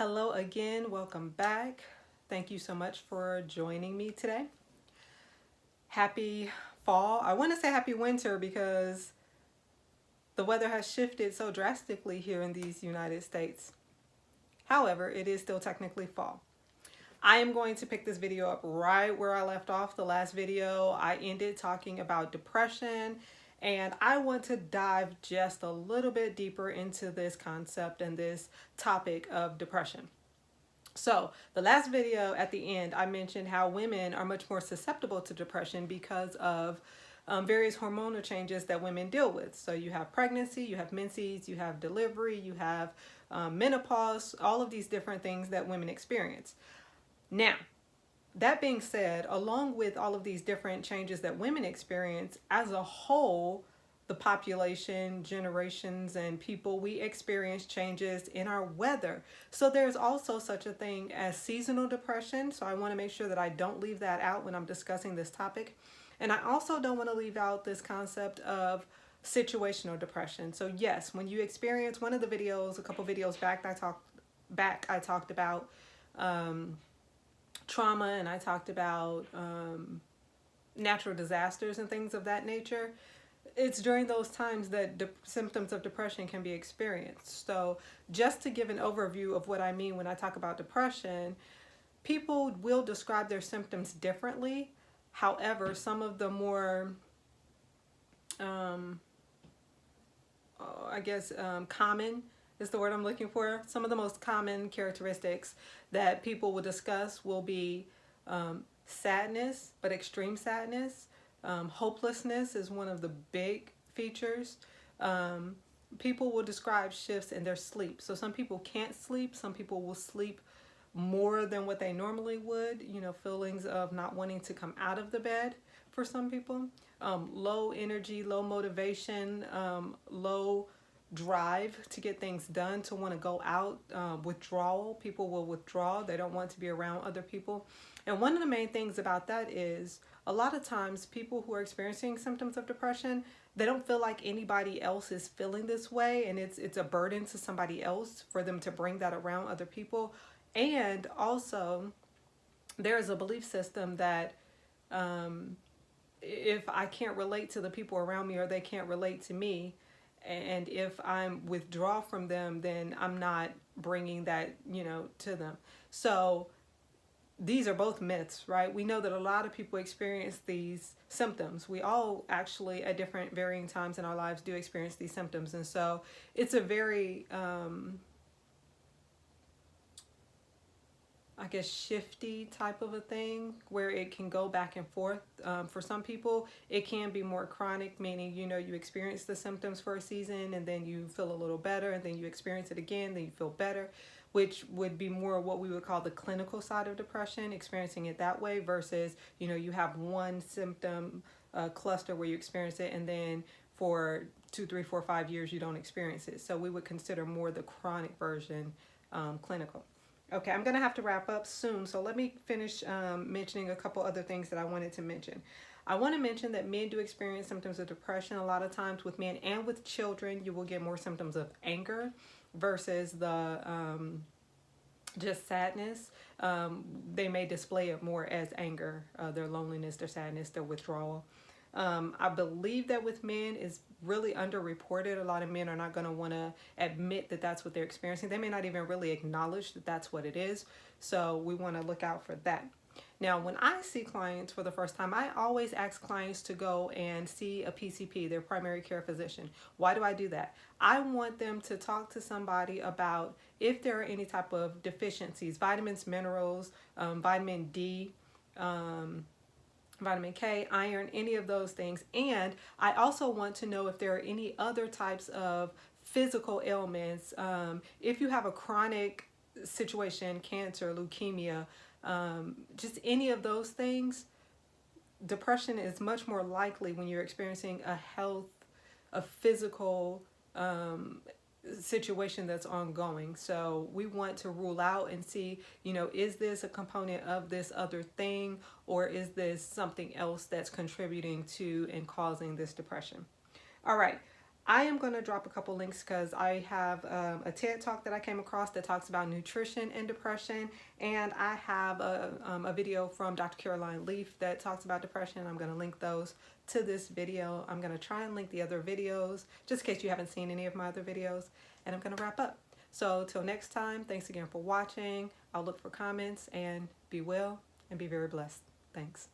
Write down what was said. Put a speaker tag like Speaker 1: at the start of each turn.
Speaker 1: Hello again, welcome back. Thank you so much for joining me today. Happy fall. I want to say happy winter because the weather has shifted so drastically here in these United States. However, it is still technically fall. I am going to pick this video up right where I left off. The last video I ended talking about depression, and I want to dive just a little bit deeper into this concept and this topic of depression. So, the last video at the end, I mentioned how women are much more susceptible to depression because of various hormonal changes that women deal with. So, you have pregnancy, you have menses, you have delivery, you have menopause, all of these different things that women experience. Now, that being said, along with all of these different changes that women experience, as a whole, the population, generations, and people, we experience changes in our weather. So there's also such a thing as seasonal depression. So I want to make sure that I don't leave that out when I'm discussing this topic. And I also don't want to leave out this concept of situational depression. So yes, when you experience one of the videos, a couple videos back, I talked about trauma, and I talked about natural disasters and things of that nature. It's during those times that symptoms of depression can be experienced. So just to give an overview of what I mean when I talk about depression, people will describe their symptoms differently. However, some of the more common is the word I'm looking for. Some of the most common characteristics that people will discuss will be sadness, but extreme sadness. Hopelessness is one of the big features. People will describe shifts in their sleep. So some people can't sleep. Some people will sleep more than what they normally would. Feelings of not wanting to come out of the bed for some people. Low energy, low motivation, low drive to get things done, to want to go out. Withdrawal. People will withdraw. They don't want to be around other people. And one of the main things about that is a lot of times people who are experiencing symptoms of depression, they don't feel like anybody else is feeling this way, and it's a burden to somebody else for them to bring that around other people. And also, there is a belief system that if I can't relate to the people around me, or they can't relate to me, and if I'm withdraw from them, then I'm not bringing that to them. So these are both myths, right? We know that a lot of people experience these symptoms. We all actually, at different varying times in our lives, do experience these symptoms. And so it's a very, shifty type of a thing where it can go back and forth. For some people, it can be more chronic, meaning, you experience the symptoms for a season and then you feel a little better, and then you experience it again, then you feel better, which would be more what we would call the clinical side of depression, experiencing it that way, versus, you have one symptom cluster where you experience it, and then for 2, 3, 4, 5 years, you don't experience it. So we would consider more the chronic version clinical. Okay, I'm going to have to wrap up soon, so let me finish mentioning a couple other things that I wanted to mention. I want to mention that men do experience symptoms of depression. A lot of times with men and with children, you will get more symptoms of anger versus the just sadness. They may display it more as anger, their loneliness, their sadness, their withdrawal. I believe that with men is really underreported. A lot of men are not going to want to admit that that's what they're experiencing. They may not even really acknowledge that that's what it is. So we want to look out for that. Now, when I see clients for the first time, I always ask clients to go and see a PCP, their primary care physician. Why do I do that? I want them to talk to somebody about if there are any type of deficiencies, vitamins, minerals, vitamin D, vitamin K, iron, any of those things. And I also want to know if there are any other types of physical ailments. If you have a chronic situation, cancer, leukemia, just any of those things, depression is much more likely when you're experiencing a physical situation that's ongoing. So we want to rule out and see, is this a component of this other thing, or is this something else that's contributing to and causing this depression? All right. I am going to drop a couple links because I have a TED Talk that I came across that talks about nutrition and depression, and I have a video from Dr. Caroline Leaf that talks about depression. I'm going to link those to this video. I'm going to try and link the other videos just in case you haven't seen any of my other videos, and I'm going to wrap up. So till next time, thanks again for watching. I'll look for comments, and be well and be very blessed. Thanks.